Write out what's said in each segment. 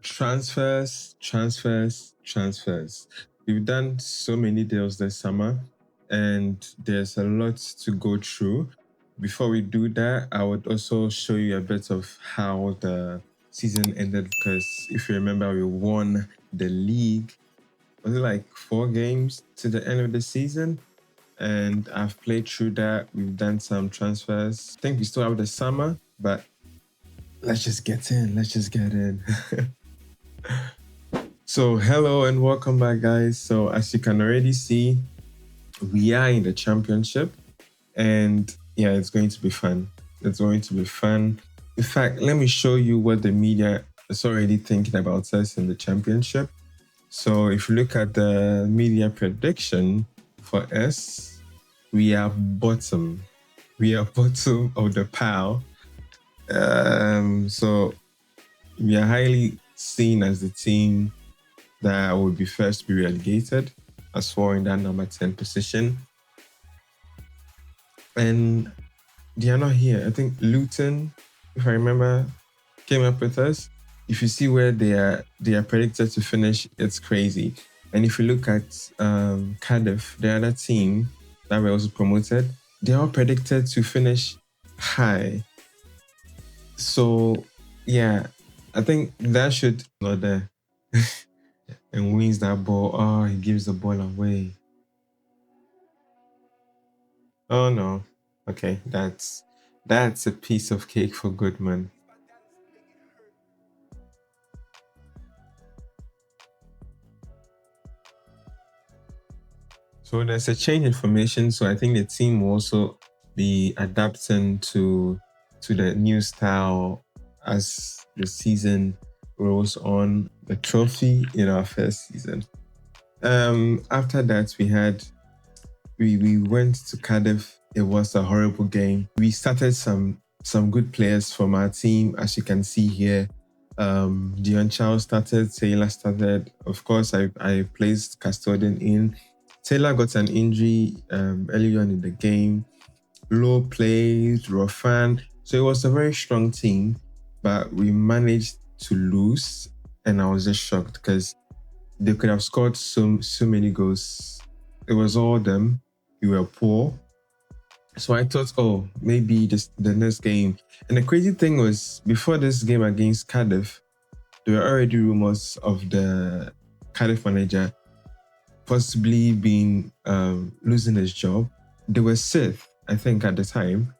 Transfers. We've done so many deals this summer, and there's a lot to go through. Before we do that, I would also show you a bit of how the season ended because if you remember, we won the league. Was it like 4 games to the end of the season? And I've played through that. We've done some transfers. I think we still have the summer, but let's just get in. So, hello and welcome back, guys. So, as you can already see, we are in the championship, and yeah, it's going to be fun. In fact, let me show you what the media is already thinking about us in the championship. So, if you look at the media prediction for us, we are bottom. We are bottom of the pile. So, we are highly seen as the team that would be first to be relegated, as for in that number 10 position. And they are not here. I think Luton, if I remember, came up with us. If you see where they are predicted to finish, it's crazy. And if you look at Cardiff, the other team that were also promoted, they are all predicted to finish high. So yeah, I think that should not there. And wins that ball. Oh, he gives the ball away. Oh no. Okay, that's a piece of cake for Goodman. So there's a change in formation. So I think the team will also be adapting to the new style as the season rolls on. The trophy in our first season. After that, we went to Cardiff. It was a horrible game. We started some good players from our team, as you can see here. Dion Charles started, Taylor started. Of course, I placed Custodian in. Taylor got an injury early on in the game. Low played, Rofan. So it was a very strong team, but we managed to lose, and I was just shocked because they could have scored so many goals. It was all them. We were poor. So I thought, oh, maybe the next game. And the crazy thing was, before this game against Cardiff, there were already rumors of the Cardiff manager possibly being losing his job. They were Sith, I think, at the time.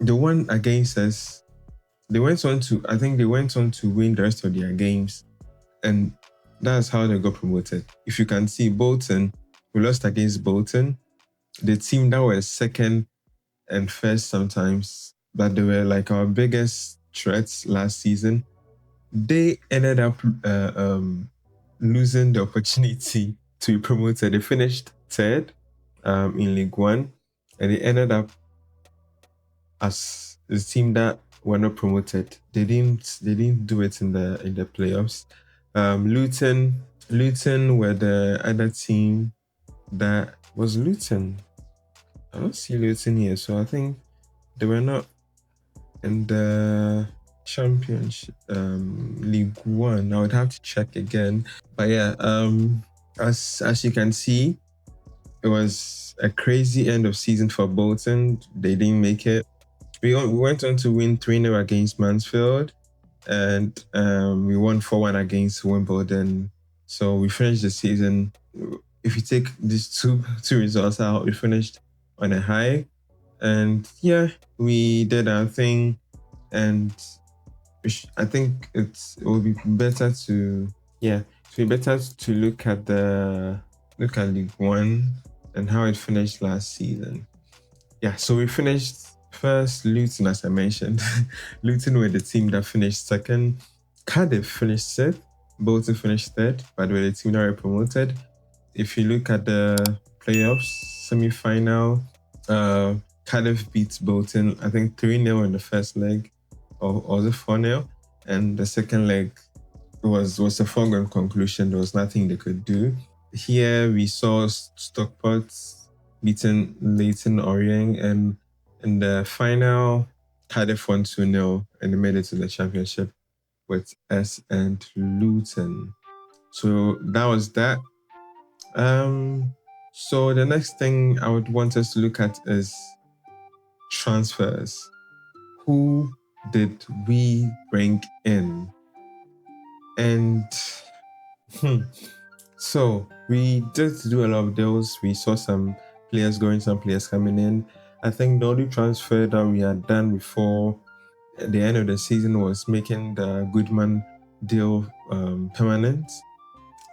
The one against us, they went on to win the rest of their games. And that's how they got promoted. If you can see Bolton, we lost against Bolton. The team that was second and first sometimes, but they were like our biggest threats last season. They ended up losing the opportunity to be promoted. They finished third in League One, and they ended up as the team that were not promoted. They didn't do it in the playoffs. Luton were the other team that was Luton. I don't see Luton here, so I think they were not in the championship League One. I would have to check again. But yeah, as you can see, it was a crazy end of season for Bolton. They didn't make it. We went on to win 3-0 against Mansfield, and we won 4-1 against Wimbledon. So we finished the season. If you take these two results out, we finished on a high. And yeah, we did our thing. And I think it will be better to look at League One and how it finished last season. Yeah, so we finished first. Luton, as I mentioned. Luton were the team that finished second. Cardiff finished sixth. Bolton finished third, but were the team that were promoted. If you look at the playoffs semi-final, Cardiff beats Bolton, I think 3-0 in the first leg, or was it 4-0? And the second leg was a foregone conclusion. There was nothing they could do. Here we saw Stockport beating Leyton Orient, and in the final, Cardiff won 2-0 and they made it to the championship. with us and Luton. So that was that. So the next thing I would want us to look at is transfers. Who did we bring in? And so we did do a lot of deals. We saw some players going, some players coming in. I think the only transfer that we had done before the end of the season was making the Goodman deal permanent.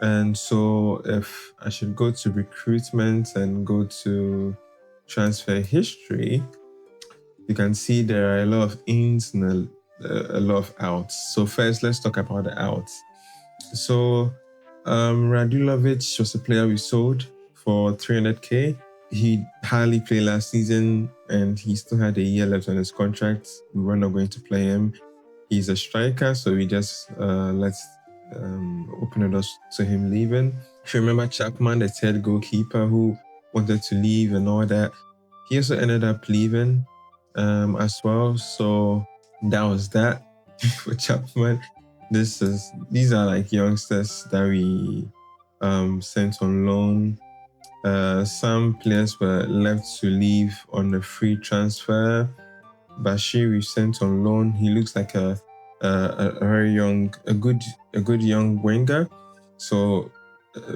And so if I should go to recruitment and go to transfer history, you can see there are a lot of ins and a lot of outs. So first, let's talk about the outs. So Radulovic was a player we sold for 300k. He hardly played last season and he still had a year left on his contract. We were not going to play him. He's a striker, so we just let's open the doors to him leaving. If you remember Chapman, the third goalkeeper who wanted to leave and all that, he also ended up leaving as well. So that was that for Chapman. These are like youngsters that we sent on loan. Some players were left to leave on a free transfer. Bashir we sent on loan. He looks like a very young, a good young winger. So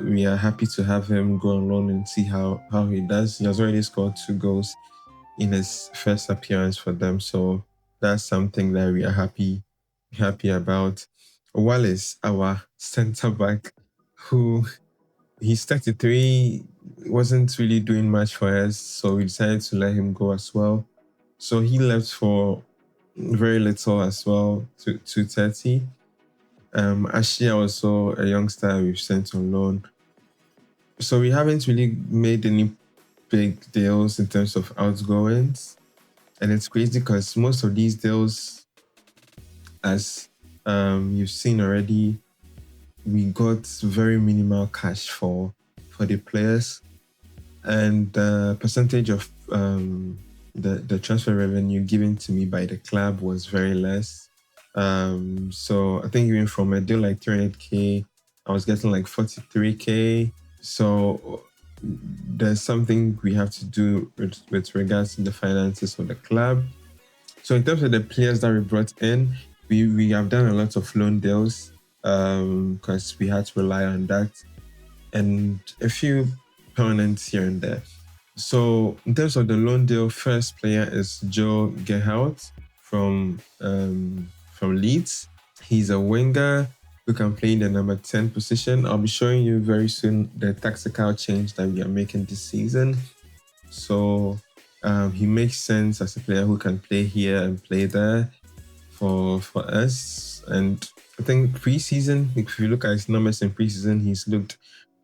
we are happy to have him go on loan and see how he does. He has already scored 2 goals in his first appearance for them. So that's something that we are happy about. Wallace, our centre back, who he's 33, wasn't really doing much for us, so we decided to let him go as well. So he left for very little as well, to 230. Ashia also a youngster we've sent on loan. So we haven't really made any big deals in terms of outgoings. And it's crazy because most of these deals, as you've seen already, we got very minimal cash for the players, and the percentage of the transfer revenue given to me by the club was very less. So I think even from a deal like 300k, I was getting like 43k. So there's something we have to do with regards to the finances of the club. So in terms of the players that we brought in, we have done a lot of loan deals because we had to rely on that, and a few permanents here and there. So in terms of the loan deal, first player is Joe Gerhardt from Leeds. He's a winger who can play in the number 10 position. I'll be showing you very soon the tactical change that we are making this season. So he makes sense as a player who can play here and play there for us. And I think preseason, if you look at his numbers in preseason, he's looked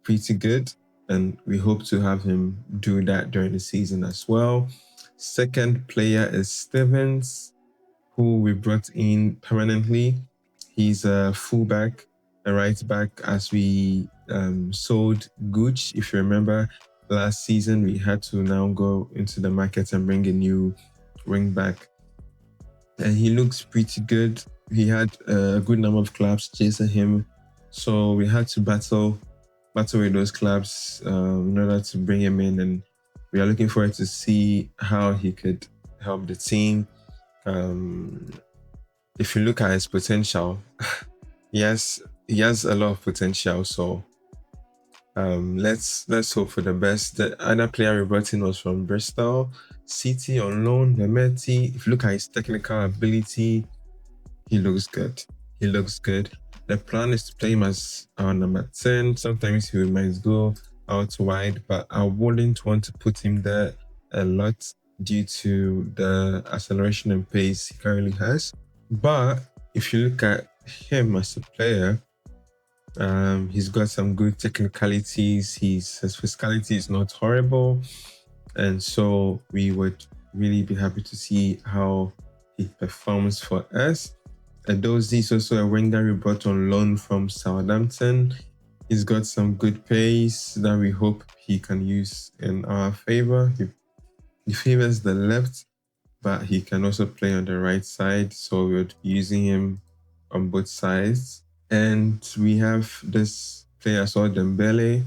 pretty good. And we hope to have him do that during the season as well. Second player is Stevens, who we brought in permanently. He's a fullback, a right back, as we sold Gooch. If you remember, last season we had to now go into the market and bring a new wing back. And he looks pretty good. He had a good number of clubs chasing him. So we had to battle with those clubs in order to bring him in, and we are looking forward to see how he could help the team. If you look at his potential, he has a lot of potential. So let's hope for the best. The other player we brought in was from Bristol City on loan, Nemeti. If you look at his technical ability, he looks good. The plan is to play him as our number 10. Sometimes he might go out wide, but I wouldn't want to put him there a lot due to the acceleration and pace he currently has. But if you look at him as a player, he's got some good technicalities. His physicality is not horrible. And so we would really be happy to see how he performs for us. Edozie is also a winger we brought on loan from Southampton. He's got some good pace that we hope he can use in our favor. He favors the left, but he can also play on the right side. So we're using him on both sides. And we have this player as well, Dembele.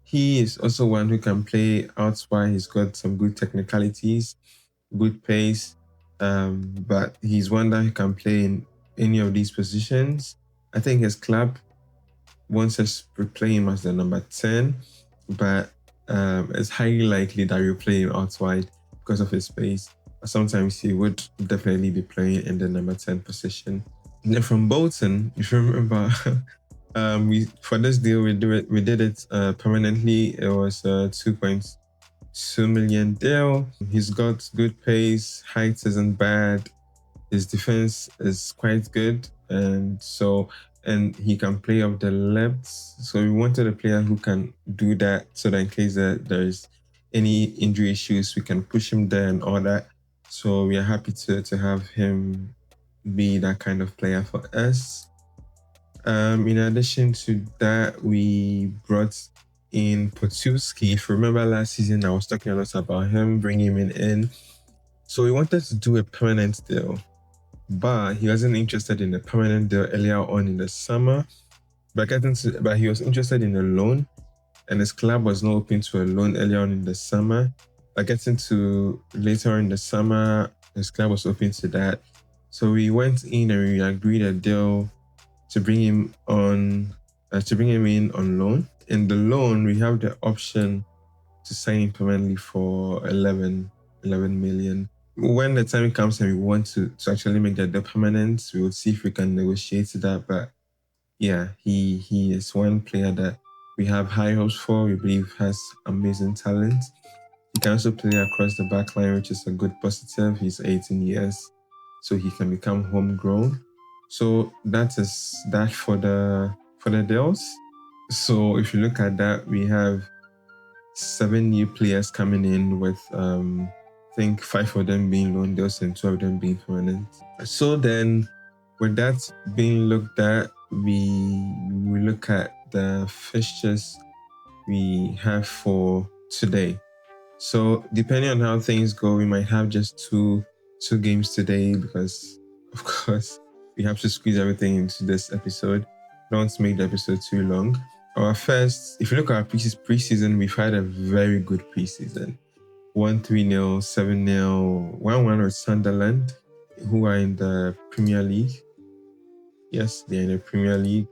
He is also one who can play out wide. He's got some good technicalities, good pace, but he's one that can play in any of these positions. I think his club wants us to play him as the number 10, but it's highly likely that we'll play him out wide because of his pace. Sometimes he would definitely be playing in the number 10 position. And then from Bolton, if you remember, we for this deal we did it permanently. It was a 2.2 million deal. He's got good pace, height isn't bad, his defense is quite good, and he can play off the left. So we wanted a player who can do that, so that in case there's any injury issues, we can push him there and all that. So we are happy to have him be that kind of player for us. In addition to that, we brought in Potulski. If you remember last season, I was talking a lot about him, bringing him in. So we wanted to do a permanent deal, but he wasn't interested in a permanent deal earlier on in the summer. But he was interested in a loan, and his club was not open to a loan earlier on in the summer. But getting to later in the summer, his club was open to that. So we went in and we agreed a deal to bring him in on loan. In the loan, we have the option to sign him permanently for 11 million. When the time comes and we want to actually make that deal permanent, we will see if we can negotiate that. But yeah, he is one player that we have high hopes for. We believe has amazing talent. He can also play across the back line, which is a good positive. He's 18 years, so he can become homegrown. So that is that for the deals. So if you look at that, we have 7 new players coming in with I think 5 of them being loan deals and 2 of them being permanent. So then with that being looked at, we look at the fixtures we have for today. So depending on how things go, we might have just two games today because, of course, we have to squeeze everything into this episode. Don't make the episode too long. If you look at our preseason, we've had a very good preseason. 1-3-0, 7-0, 1-1 with Sunderland, who are in the Premier League. Yes, they're in the Premier League.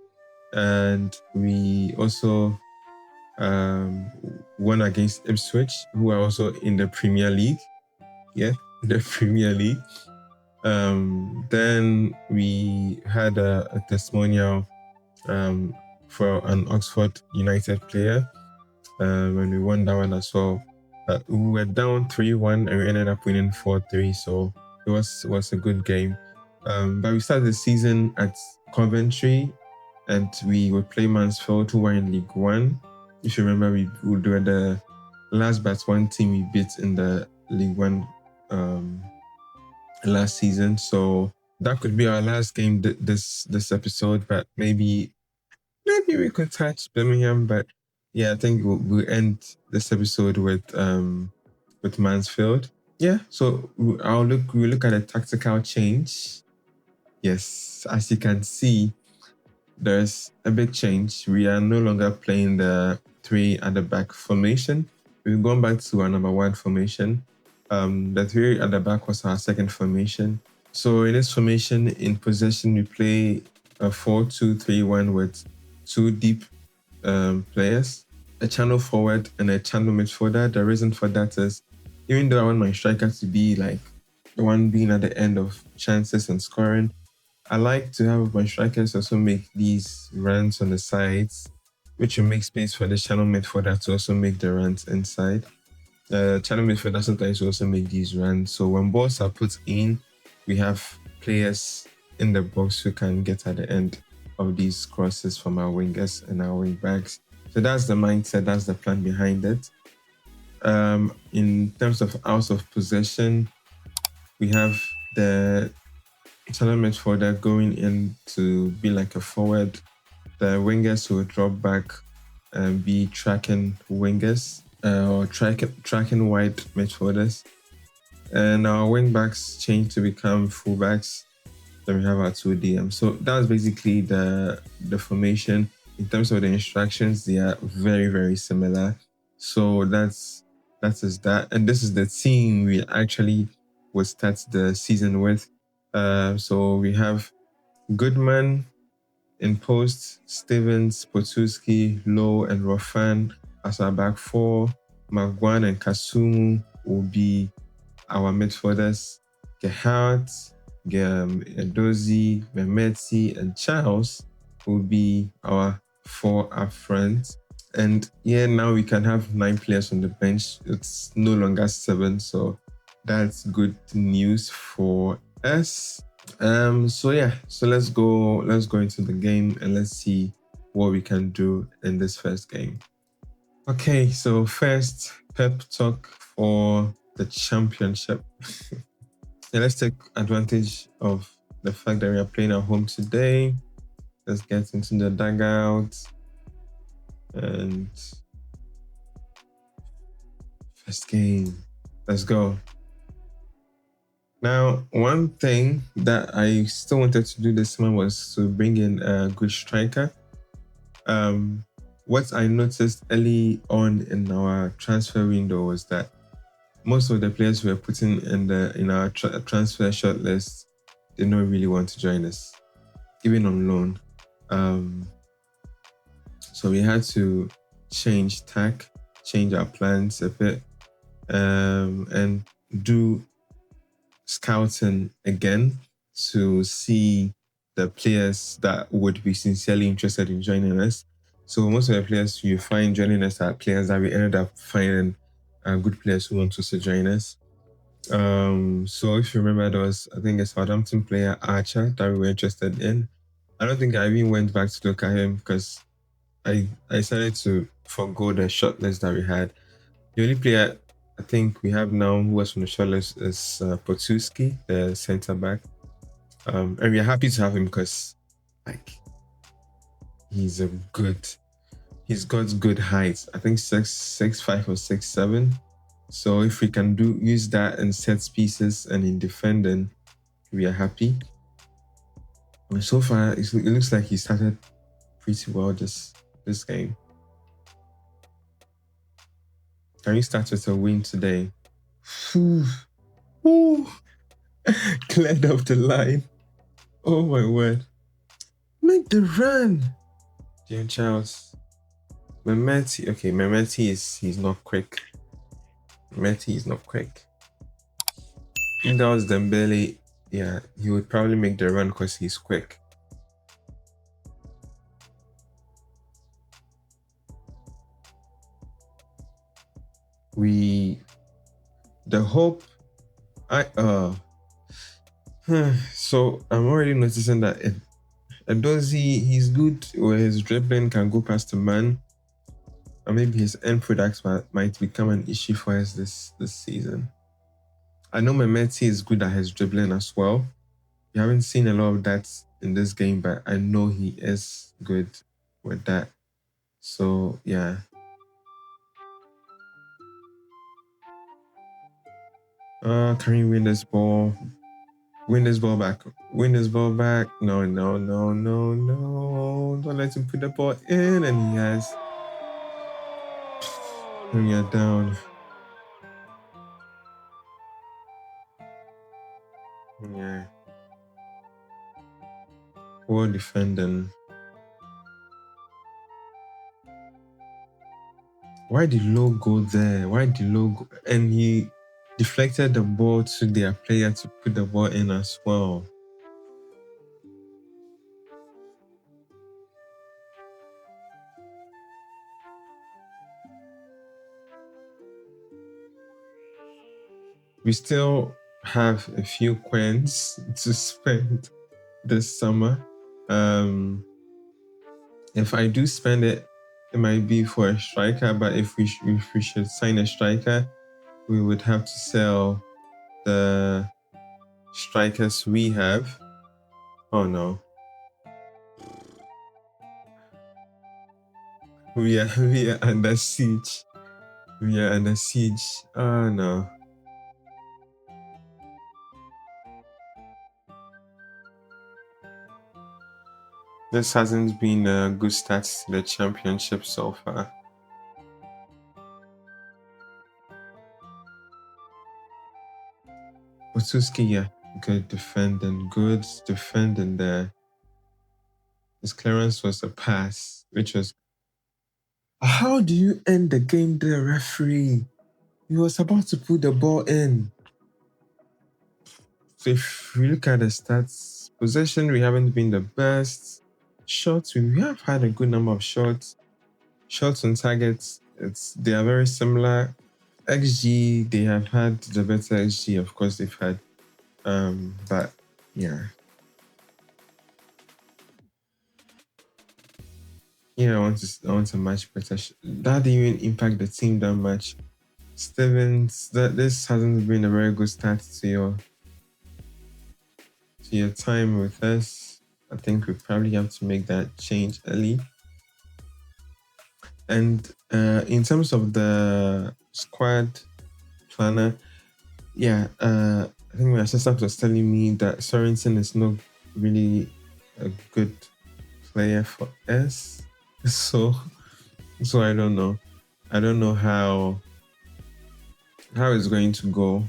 And we also won against Ipswich, who are also in the Premier League. Yeah, the Premier League. Then we had a testimonial for an Oxford United player when we won that one as well. We were down 3-1 and we ended up winning 4-3, so it was a good game. But we started the season at Coventry and we would play Mansfield, who were in League One. If you remember, we were the last but one team we beat in the League One last season. So that could be our last game this episode, but maybe we could touch Birmingham. But yeah, I think we'll end this episode with Mansfield. Yeah, so we'll look at a tactical change. Yes, as you can see, there's a big change. We are no longer playing the 3 at the back formation. We've gone back to our number 1 formation. The 3 at the back was our second formation. So in this formation, in possession, we play a 4-2-3-1 with 2 deep players, a channel forward and a channel midfielder. The reason for that is, even though I want my striker to be like the one being at the end of chances and scoring, I like to have my strikers also make these runs on the sides, which will make space for the channel midfielder to also make the runs inside. Channel midfielder sometimes also make these runs. So when balls are put in, we have players in the box who can get at the end of these crosses from our wingers and our wing backs. So that's the mindset, that's the plan behind it. In terms of hours of possession, we have the channel midfielder going in to be like a forward. The wingers will drop back and be tracking wingers or tracking wide midfielders. And our wing backs change to become fullbacks. Then we have our two DMs. So that's basically the formation. In terms of the instructions, they are very, very similar. So that is that. And this is the team we actually will start the season with. So we have Goodman in post, Stevens, Potuski, Lowe, and Rofan as our back four. Magwan and Kasumu will be our midfielders. Gerhardt, Edozie, Mehmeti, and Charles will be our four up front. And yeah, now we can have 9 players on the bench. It's no longer 7, so that's good news for us. So let's go into the game and let's see what we can do in this first game. Okay, so first pep talk for the championship. Yeah, let's take advantage of the fact that we are playing at home today. Let's get into the dugout and first game. Let's go. Now, one thing that I still wanted to do this month was to bring in a good striker. What I noticed early on in our transfer window was that most of the players we were putting in our transfer shortlist did not really want to join us, even on loan. So we had to change tack, change our plans a bit, and do scouting again to see the players that would be sincerely interested in joining us. So most of the players you find joining us are players that we ended up finding good players who want to join us. So if you remember, there was, I think, a Southampton player, Archer, that we were interested in. I don't think I even went back to look at him because I decided to forgo the shortlist that we had. The only player I think we have now who was from the shortlist is Potuski, the centre back. And we're happy to have him because, like, he's got good height. I think 6'5" or 6'7". So if we can use that in set pieces and in defending, we are happy. And so far, it looks like he started pretty well this game. Can we start with a win today? Cleared up the line. Oh my word. Make the run. Dear Charles. Mehmeti. Okay, Mehmeti he's not quick. Mehmeti is not quick. If that was Dembele, yeah, he would probably make the run because he's quick. So I'm already noticing that Edozie, he's good where his dribbling can go past the man. Or maybe his end products might become an issue for us this season. I know Mehmeti is good at his dribbling as well. We haven't seen a lot of that in this game, but I know he is good with that. So yeah. Can we win this ball? Win this ball back. Win this ball back. No. Don't let him put the ball in, and he has. And we are down. Yeah. Poor defending. Why did Lowe go there? And he deflected the ball to their player to put the ball in as well. We still have a few coins to spend this summer. If I do spend it, it might be for a striker, but if we should sign a striker, we would have to sell the strikers we have. Oh no. We are under siege. Oh no. This hasn't been a good start to the championship so far. Otuski, yeah, good defending there. His clearance was a pass, which was. How do you end the game there, referee? He was about to put the ball in. So if we look at the stats, possession, we haven't been the best. Shots, we have had a good number of shots. Shots on targets, they are very similar. XG, they have had the better XG, of course they've had. But yeah. Yeah, I want a much better. That didn't even impact the team that much. Stevens, this hasn't been a very good start to your time with us. I think we probably have to make that change early. And in terms of the squad planner, yeah, I think my assistant was telling me that Sorensen is not really a good player for us. So I don't know. I don't know how it's going to go.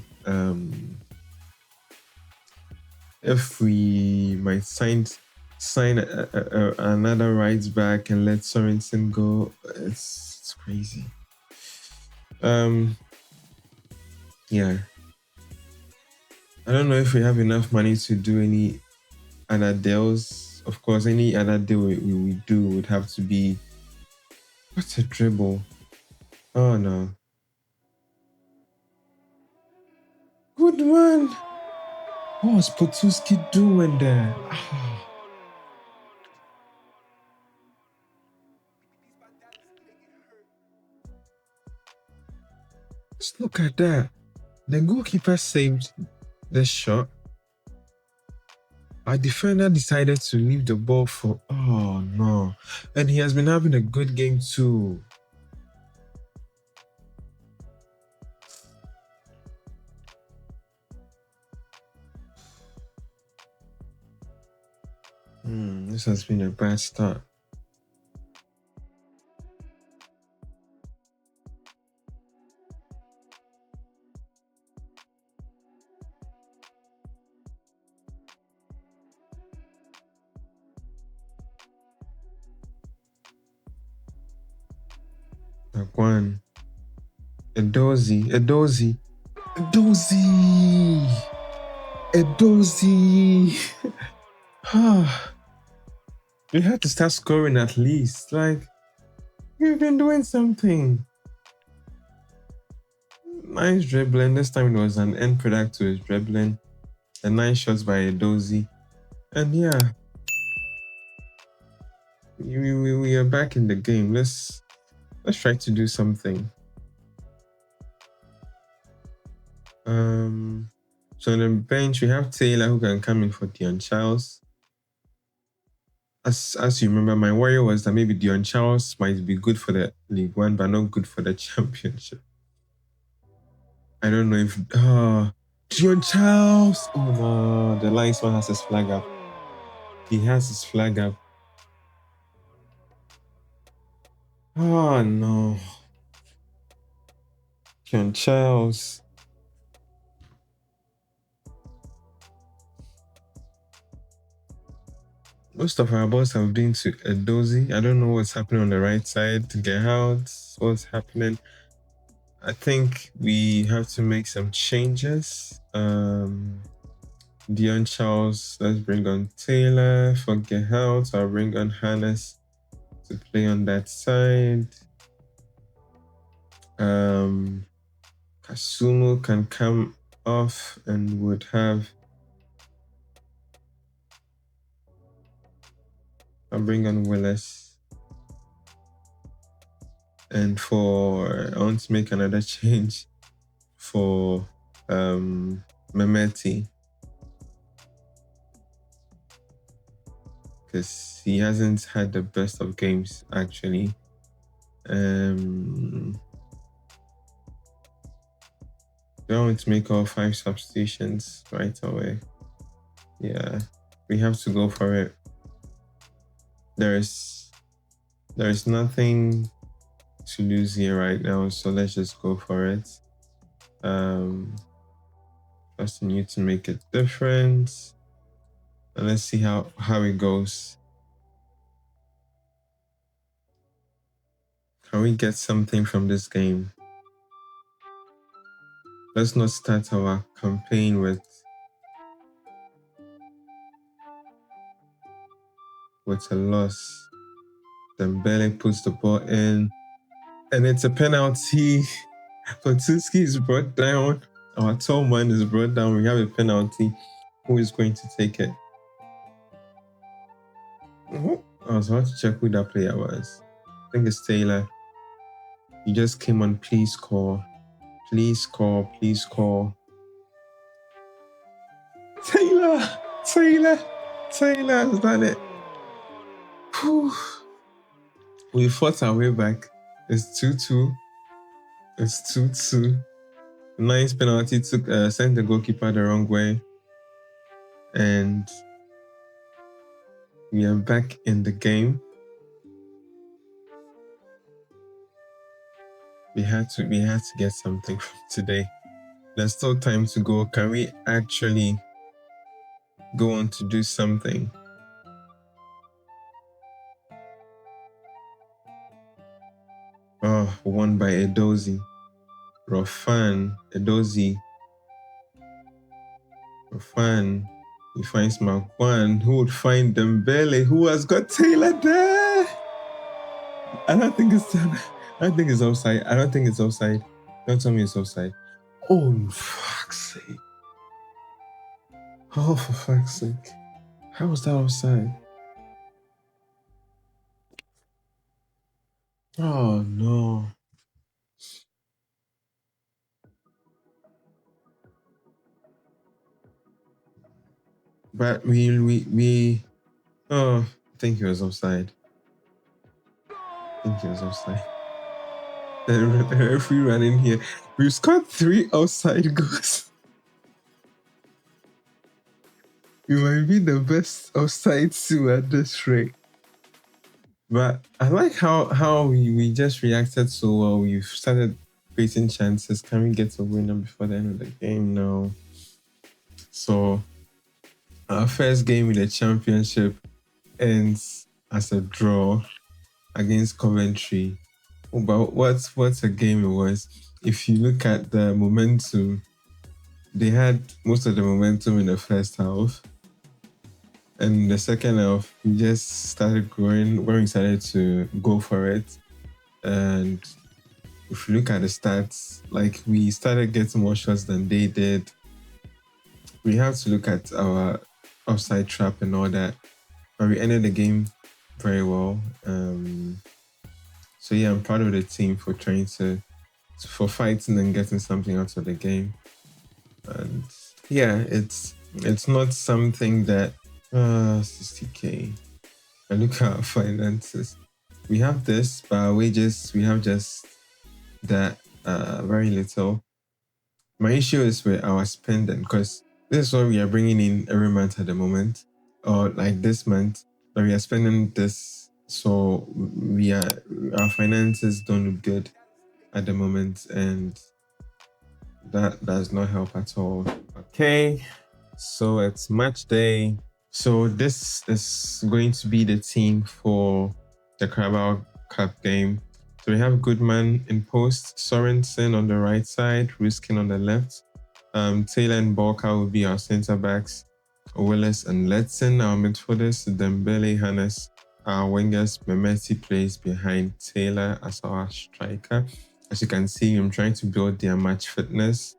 If we might sign another right back and let Sorensen go, it's crazy. Yeah. I don't know if we have enough money to do any other deals. Of course, any other deal we do would have to be. What's a dribble? Oh no. Good man. What was Potuski doing there? Just look at that. The goalkeeper saved the shot. Our defender decided to leave the ball for. Oh no. And he has been having a good game too. This has been a bad start. Agwan. Edozi. We had to start scoring at least. Like, we've been doing something. Nice dribbling. This time it was an end product to his dribbling. And 9 shots by Edozi. And yeah, we are back in the game. Let's try to do something. So on the bench we have Taylor who can come in for Dion Charles. As you remember, my worry was that maybe Dion Charles might be good for the League One, but not good for the Championship. I don't know if Dion Charles. Oh no, the linesman has his flag up. He has his flag up. Oh no, Dion Charles. Most of our balls have been to Edozi. I don't know what's happening on the right side. Get out. What's happening? I think we have to make some changes. Dion Charles, let's bring on Taylor. For Gehout, I'll bring on Hannes to play on that side. Kasumu can come off and would have. I'll bring on Willis. And I want to make another change for Mehmeti. Because he hasn't had the best of games, actually. Do I want to make all 5 substitutions right away? Yeah, we have to go for it. there's nothing to lose here right now, so let's just go for it. Just need to make a difference, and let's see how it goes. Can we get something from this game? Let's not start our campaign with a loss. Dembele puts the ball in, and it's a penalty. Potsuski is brought down. Our tall man is brought down. We have a penalty. Who is going to take it? I was about to check who that player was. I think it's Taylor. He just came on. Please score. Please score. Please score. Taylor has done it. Whew. We fought our way back. It's 2-2. It's 2-2. Nice penalty took sent the goalkeeper the wrong way. And we are back in the game. We had to get something from today. There's still time to go. Can we actually go on to do something? Oh, won by Edozie. Rofan, Edozie. Rofan. He finds Magwan. Who would find Dembele? Who has got Taylor there? I don't think it's offside. I don't think it's offside. Don't tell me it's offside. Oh, for fuck's sake. Oh, for fuck's sake. How was that offside? Oh, no. But I think he was offside. The referee ran in here. We've scored 3 offside goals. We might be the best offside two at this rate. But I like how we just reacted so well. We've started creating chances. Can we get a winner before the end of the game? No. So our first game in the championship ends as a draw against Coventry. Oh, but what a game it was. If you look at the momentum, they had most of the momentum in the first half. And in the second half, we just started growing when we started to go for it. And if you look at the stats, like we started getting more shots than they did. We have to look at our offside trap and all that. But we ended the game very well. So yeah, I'm proud of the team for trying for fighting and getting something out of the game. And yeah, it's not something that 60k. I look at our finances. We have this, but our wages, we have just that very little. My issue is with our spending, because this is what we are bringing in every month at the moment, or like this month, but we are spending this, so our finances don't look good at the moment, and that does not help at all. Okay, so it's match day. So this is going to be the team for the Carabao Cup game. So we have Goodman in post, Sorensen on the right side, Ruskin on the left. Taylor and Balka will be our centre backs. Willis and Letson, our midfielders. Dembele, Hannes, our wingers. Memeti plays behind Taylor as our striker. As you can see, I'm trying to build their match fitness.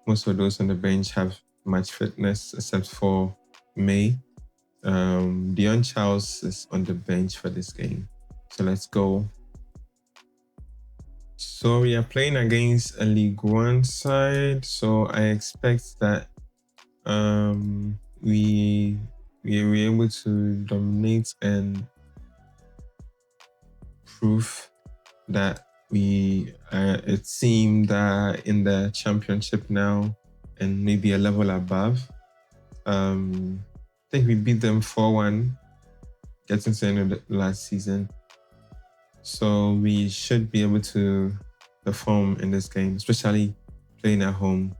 Most of those on the bench have match fitness, except for May. Dion Charles is on the bench for this game. So let's go. So we are playing against a League One side. So I expect that we were able to dominate and prove that we a team that in the championship now and maybe a level above. I think we beat them 4-1. getting to the end of the last season. So we should be able to perform in this game, especially playing at home.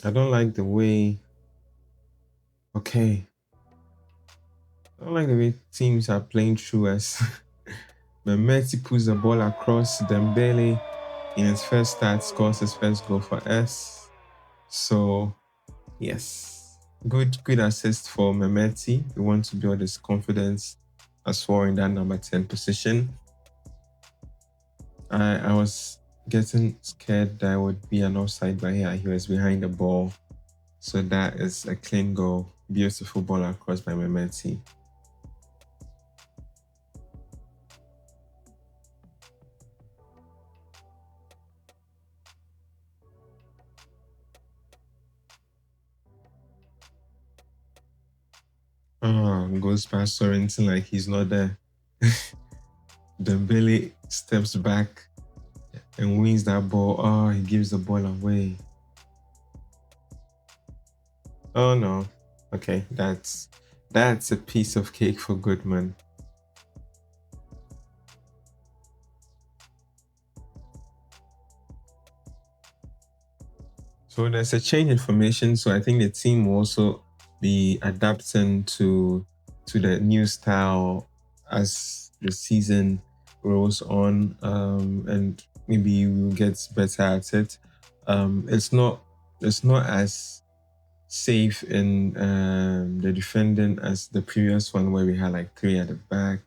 I don't like the way. Okay. I don't like the way teams are playing through us. Mehmeti puts the ball across. Dembele, in his first start, scores his first goal for us. So, yes, good assist for Mehmeti. We want to build his confidence as well in that number 10 position. I was getting scared that would be an offside, but yeah, he was behind the ball. So that is a clean goal. Beautiful ball across by Mehmeti. Goes past Sorensen like he's not there. Dembele steps back and wins that ball. Oh, he gives the ball away. Oh no. Okay, that's a piece of cake for Goodman. So there's a change in formation. So I think the team will also be adapting to the new style as the season rolls on, and maybe we'll get better at it. It's not as safe in the defending as the previous one where we had like 3 at the back.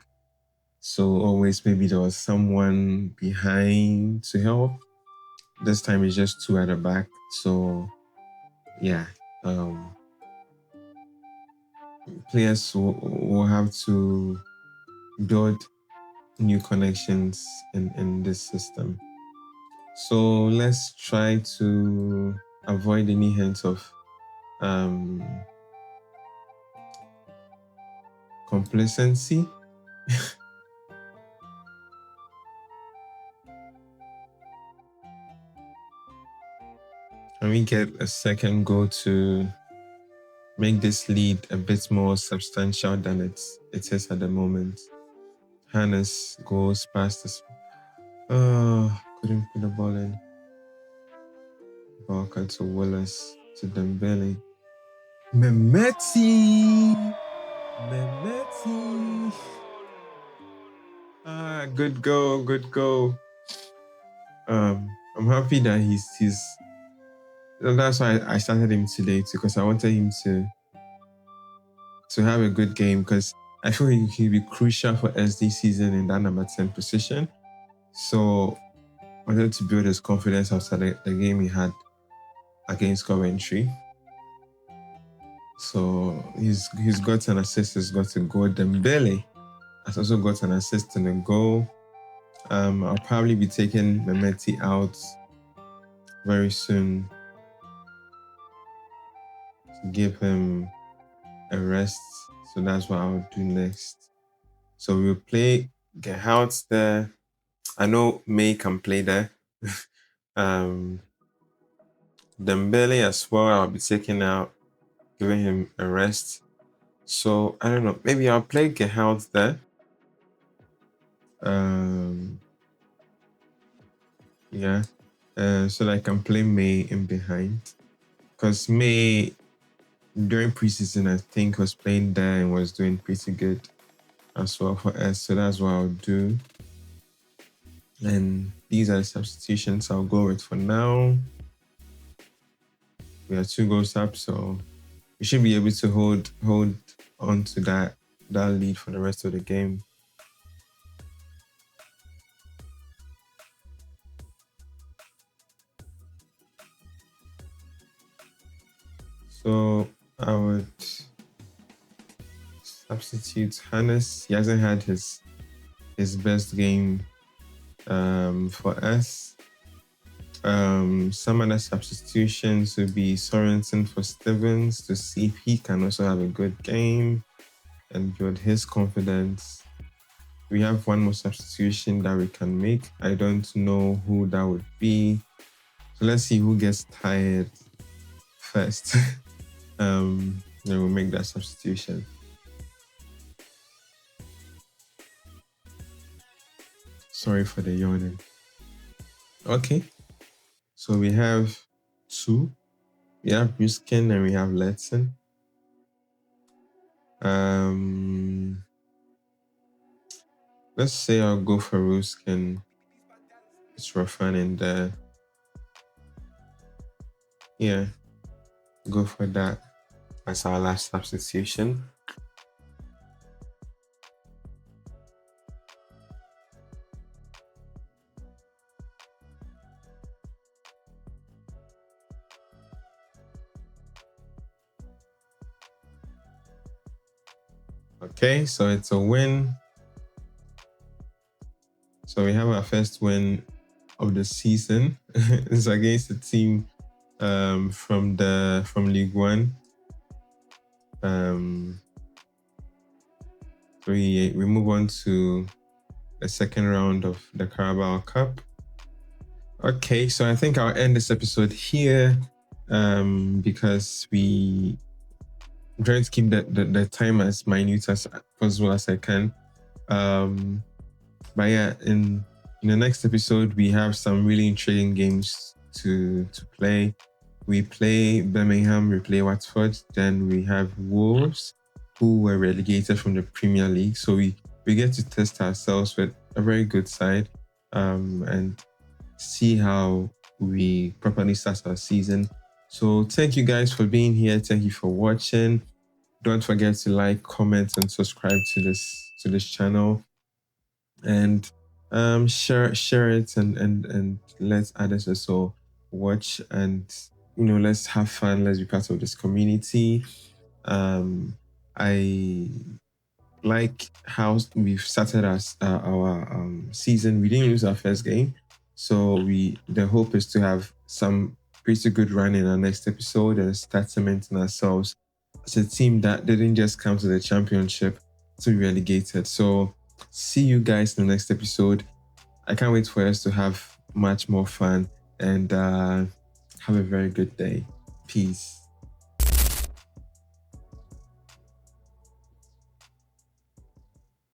So always maybe there was someone behind to help. This time it's just 2 at the back. So yeah, players will have to build new connections in this system. So let's try to avoid any hints of complacency. Can we get a second goal to make this lead a bit more substantial than it is at the moment? Hannes goes past this. Oh, couldn't put the ball in. Barker to Willis to Dembele. Mehmeti! Good goal. I'm happy that he's that's why I started him today too, because I wanted him to have a good game, because I feel he'll be crucial for SD season in that number 10 position. So I wanted to build his confidence after the game he had against Coventry. So he's got an assist, he's got a goal. Dembele has also got an assist and a goal. I'll probably be taking Mehmeti out very soon to give him a rest. So that's what I'll do next. So we'll play Gerhardt there. I know May can play there. Dembele as well, I'll be taking out, giving him a rest. So I don't know, maybe I'll play Gerhardt there. Yeah. So that I can play May in behind. Because May during preseason I think was playing there and was doing pretty good as well for us. So that's what I'll do. And these are the substitutions I'll go with for now. We are 2 goals up, so we should be able to hold on to that lead for the rest of the game. So I would substitute Hannes. He hasn't had his best game for us. Some other substitutions would be Sorensen for Stevens to see if he can also have a good game and build his confidence. We have one more substitution that we can make. I don't know who that would be. So let's see who gets tired first. Then we'll make that substitution. Sorry for the yawning. Okay. So we have 2. We have Ruskin and we have Letson. Let's say I'll go for Ruskin. It's Rafan in there. Yeah, go for that as our last substitution. Okay, so it's a win. So we have our first win of the season. It's against a team from League One. We move on to the second round of the Carabao Cup. Okay, so I think I'll end this episode here because I'm trying to keep the time as minute as possible as I can. But yeah, in the next episode, we have some really intriguing games to play. We play Birmingham, we play Watford, then we have Wolves, who were relegated from the Premier League. So we get to test ourselves with a very good side and see how we properly start our season. So thank you guys for being here. Thank you for watching. Don't forget to like, comment, and subscribe to this channel. And share it and let others also watch, and let's have fun. Let's be part of this community. I like how we've started our season. We didn't lose our first game, so the hope is to have some pretty good run in our next episode and start cementing ourselves as a team that didn't just come to the championship to be relegated. So see you guys in the next episode. I can't wait for us to have much more fun and have a very good day. Peace.